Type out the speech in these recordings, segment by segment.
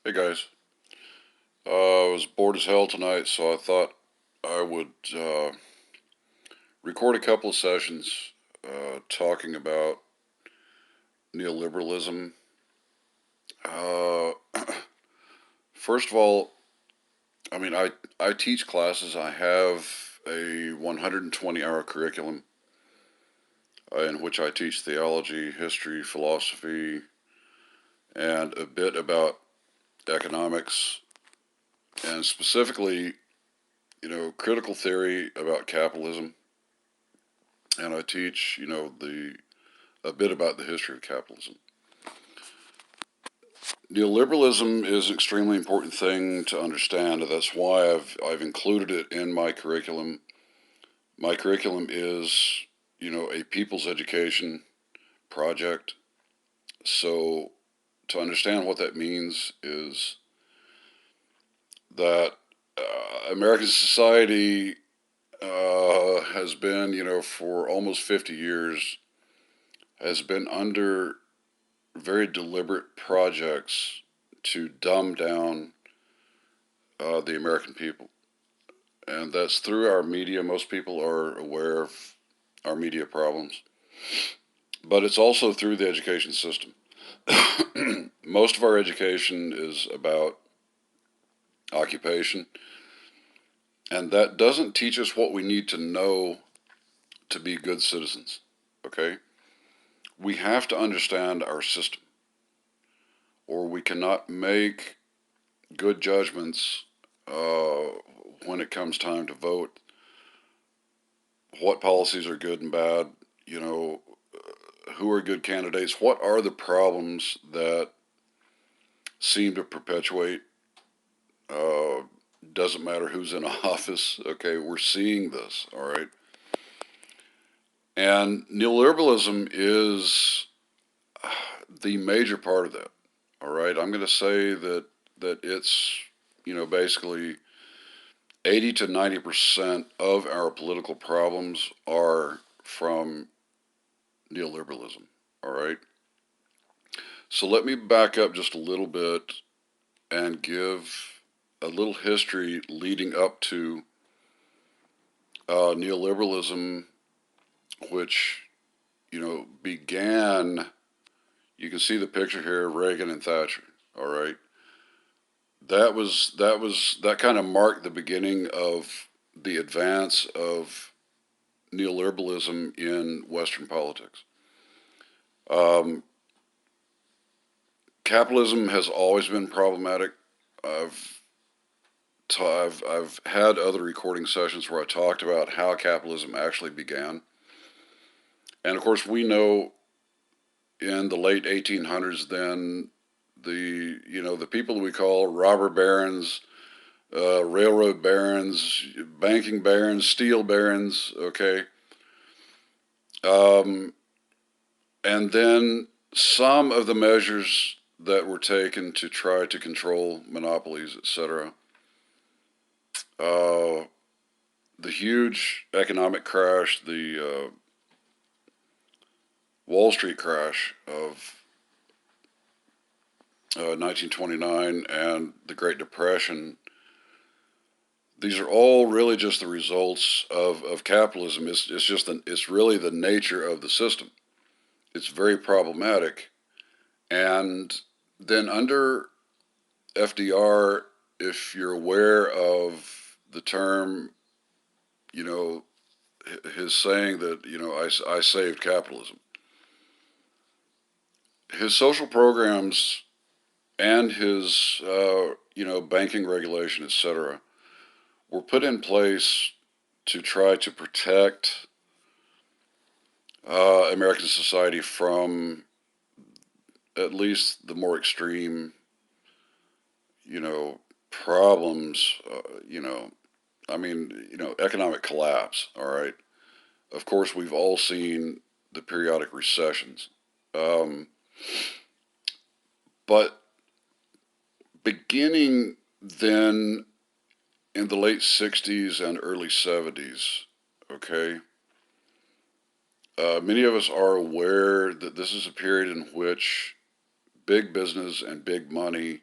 Hey guys, I was bored as hell tonight, so I thought I would record a couple of sessions talking about neoliberalism. Uh, First of all, I teach classes. I have a 120-hour curriculum in which I teach theology, history, philosophy, and a bit about economics, and specifically, critical theory about capitalism. And I teach, the a bit about the history of capitalism. Neoliberalism is an extremely important thing to understand. That's why I've included it in my curriculum. My curriculum is, a people's education project. So to understand what that means is that American society has been, for almost 50 years, has been under very deliberate projects to dumb down the American people. And that's through our media. Most people are aware of our media problems, but it's also through the education system. Most of our education is about occupation, and that doesn't teach us what we need to know to be good citizens. Okay? We have to understand our system, or we cannot make good judgments when it comes time to vote. What policies are good and bad? You know, who are good candidates? What are the problems that seem to perpetuate? Uh, doesn't matter who's in office. Okay, we're seeing this. All right, and neoliberalism is the major part of that. All right, I'm going to say that it's basically 80 to 90% of our political problems are from neoliberalism. All right, so let me back up just a little bit and give a little history leading up to neoliberalism, which began. You can see the picture here of Reagan and Thatcher. All right, that kind of marked the beginning of the advance of neoliberalism in Western politics. Um, Capitalism has always been problematic. I've I've had other recording sessions where I talked about how capitalism actually began. And of course, we know in the late 1800s, then the people that we call robber barons, railroad barons, banking barons, steel barons. Okay, um, and then some of the measures that were taken to try to control monopolies, etc. Uh, the huge economic crash, the Wall Street crash of 1929, and the Great Depression. These are all really just the results of capitalism. It's really the nature of the system. It's very problematic. And then under FDR, if you're aware of the term, you know, his saying that, I saved capitalism. His social programs and his, banking regulation, etc., were put in place to try to protect American society from at least the more extreme, problems. Economic collapse. All right. Of course, we've all seen the periodic recessions. Um, but beginning then in the late 60s and early 70s, okay, many of us are aware that this is a period in which big business and big money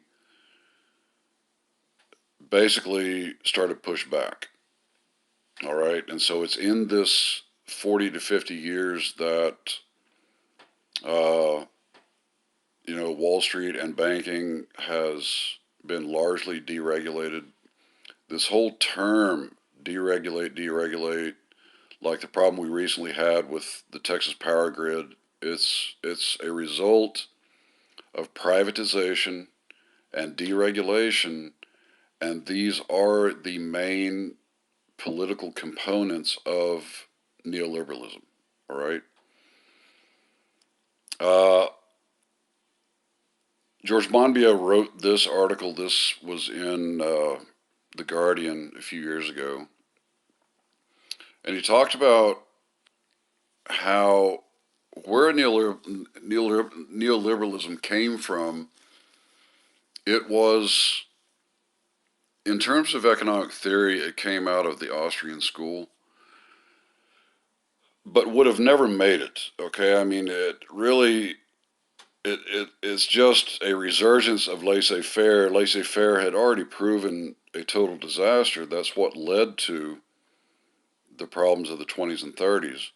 basically started to push back. All right. And so it's in this 40 to 50 years that, uh, Wall Street and banking has been largely deregulated. This whole term, deregulate, deregulate, like the problem we recently had with the Texas power grid, it's a result of privatization and deregulation, and these are the main political components of neoliberalism. All right. Uh, George Monbiot wrote this article. This was in The Guardian a few years ago. And he talked about how where neoliberalism came from. It was, in terms of economic theory, it came out of the Austrian school, but would have never made it. Okay, I mean, it really it's just a resurgence of laissez-faire. Laissez-faire had already proven a total disaster. That's what led to the problems of the 20s and 30s.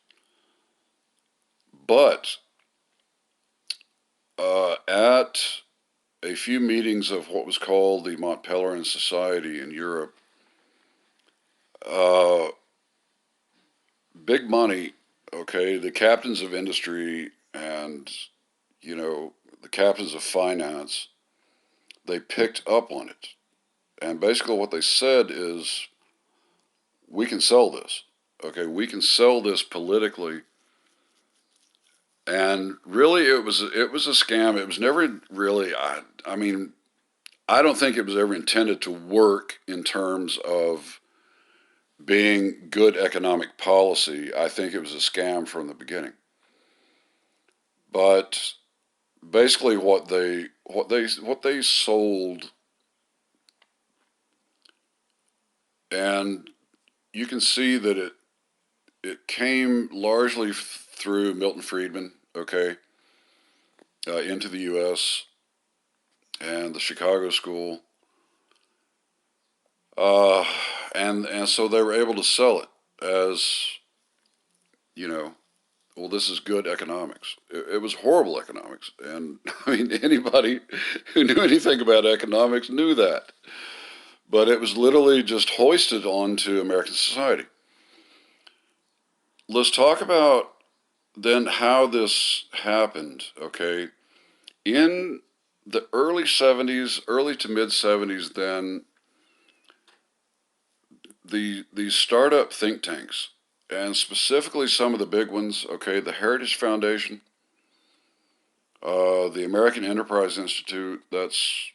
But at a few meetings of what was called the Mont Pelerin Society in Europe, uh, big money, okay, the captains of industry and, the captains of finance, they picked up on it. And basically what they said is, we can sell this. Okay, we can sell this politically. And really, it was a scam. It was never really. I mean, I don't think it was ever intended to work in terms of being good economic policy. I think it was a scam from the beginning. But basically, what they sold, and you can see that it came largely through Milton Friedman. Okay, into the U.S. and the Chicago School, uh, and so they were able to sell it as, you know well, this is good economics. It was horrible economics, and I mean anybody who knew anything about economics knew that. But it was literally just hoisted onto American society. Let's talk about then how this happened. Okay, in the early 70s, early to mid 70s, then these startup think tanks, and specifically some of the big ones, okay, the Heritage Foundation, the American Enterprise Institute, that's,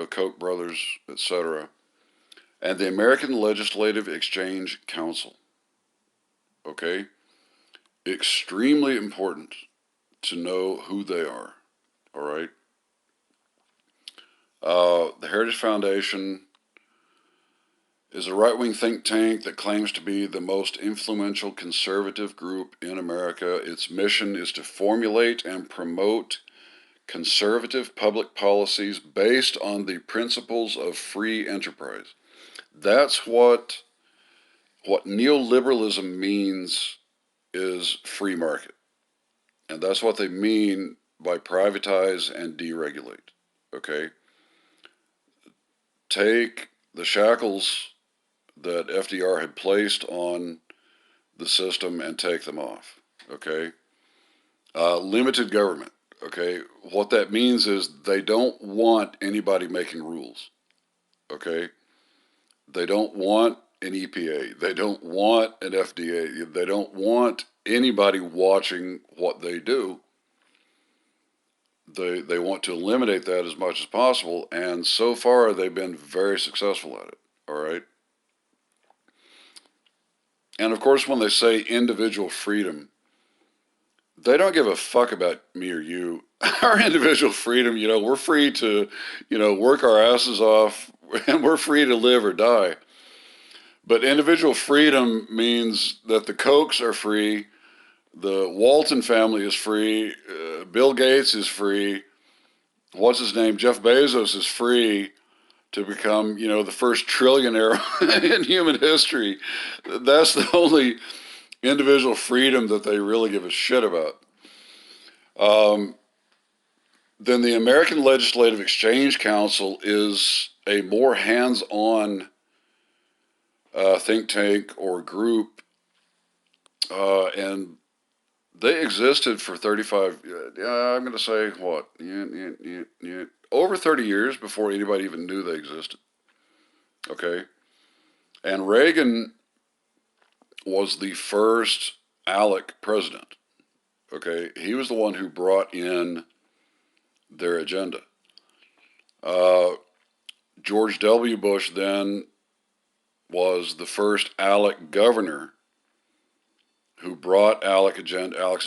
Koch brothers, etc., and the American Legislative Exchange Council, okay, extremely important to know who they are, all right. The Heritage Foundation is a right-wing think tank that claims to be the most influential conservative group in America. Its mission is to formulate and promote conservative public policies based on the principles of free enterprise. That's what neoliberalism means, is free market. And that's what they mean by privatize and deregulate. Okay? Take the shackles that FDR had placed on the system and take them off. Okay? Limited government. Okay? What that means is they don't want anybody making rules. Okay? They don't want an EPA. They don't want an FDA. They don't want anybody watching what they do. They want to eliminate that as much as possible, and so far they've been very successful at it. All right. And of course, when they say individual freedom, they don't give a fuck about me or you. Our individual freedom, we're free to, work our asses off, and we're free to live or die. But individual freedom means that the Kochs are free, the Walton family is free, Bill Gates is free, what's his name, Jeff Bezos is free, to become, the first trillionaire in human history. That's the only individual freedom that they really give a shit about. Um, then the American Legislative Exchange Council is a more hands-on think tank or group, and they existed for 35, I'm going to say what, over 30 years before anybody even knew they existed. Okay. And Reagan was the first ALEC president. Okay. He was the one who brought in their agenda. Uh, George W. Bush then was the first ALEC governor who brought Alec's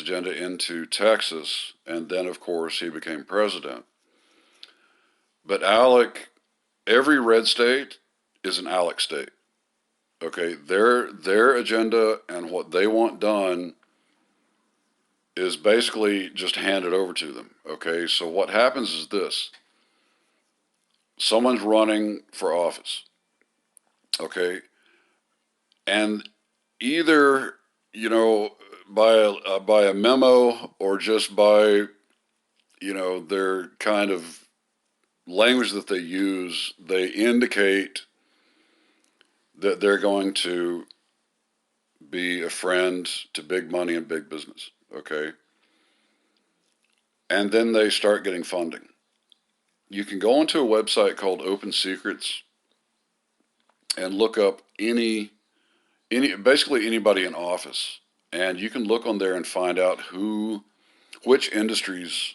agenda into Texas, and then, of course, he became president. But ALEC, every red state is an ALEC state. Okay, their agenda and what they want done is basically just handed over to them. Okay, so what happens is this: someone's running for office. Okay, and either by a memo or just by their kind of language that they use, they indicate that they're going to be a friend to big money and big business. Okay, and then they start getting funding. You can go onto a website called Open Secrets and look up basically anybody in office, and you can look on there and find out which industries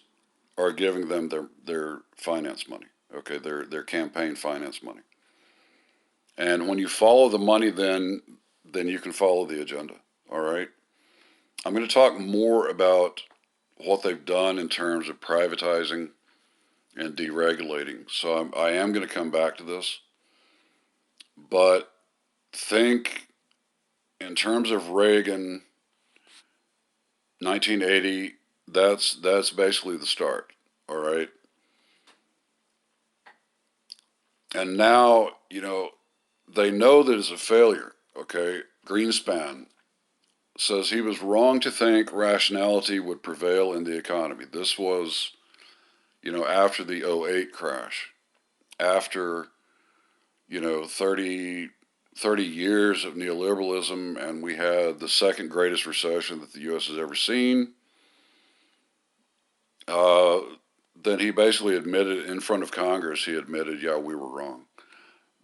are giving them their finance money. Okay, their campaign finance money. And when you follow the money, then you can follow the agenda. All right. I'm going to talk more about what they've done in terms of privatizing and deregulating. So I am going to come back to this, but think in terms of Reagan, 1980. That's basically the start. All right. And now they know that it's a failure. Okay, Greenspan says he was wrong to think rationality would prevail in the economy. This was after the '08 crash, after 30 years of neoliberalism, and we had the second greatest recession that the U.S. has ever seen. Uh, then he basically admitted in front of Congress, he admitted, yeah, we were wrong.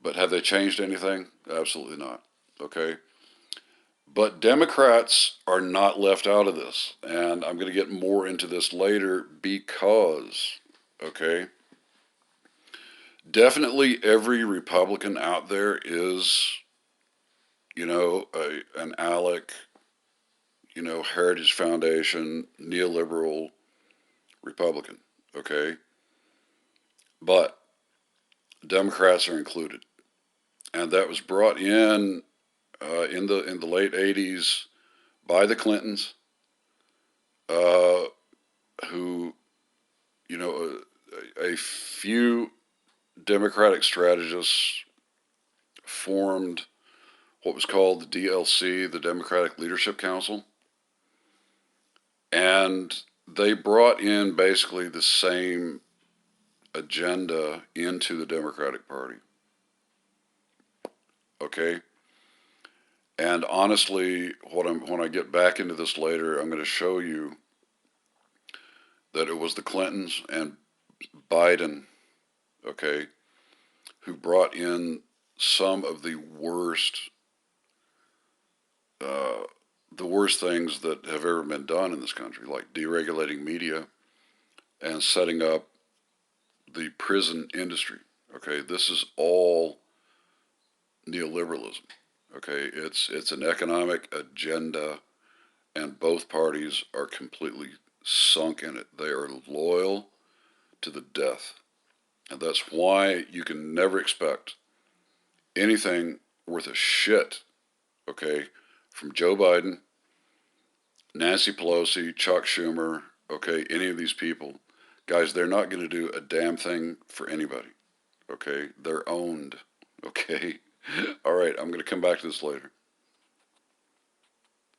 But have they changed anything? Absolutely not. Okay. But Democrats are not left out of this. And I'm going to get more into this later because, okay, definitely every Republican out there is, an ALEC, Heritage Foundation, neoliberal Republican. Okay. But Democrats are included. And that was brought in the late '80s by the Clintons, uh, who a few Democratic strategists formed what was called the DLC, the Democratic Leadership Council, and they brought in basically the same agenda into the Democratic Party. Okay. And honestly, when I get back into this later, I'm going to show you that it was the Clintons and Biden, okay, who brought in some of uh, the worst things that have ever been done in this country, like deregulating media and setting up the prison industry. Okay, this is all neoliberalism. Okay, it's an economic agenda, and both parties are completely sunk in it. They are loyal to the death. And that's why you can never expect anything worth a shit, okay, from Joe Biden, Nancy Pelosi, Chuck Schumer, okay, any of these people. Guys, they're not going to do a damn thing for anybody, Okay, they're owned. Okay, all right. I'm going to come back to this later.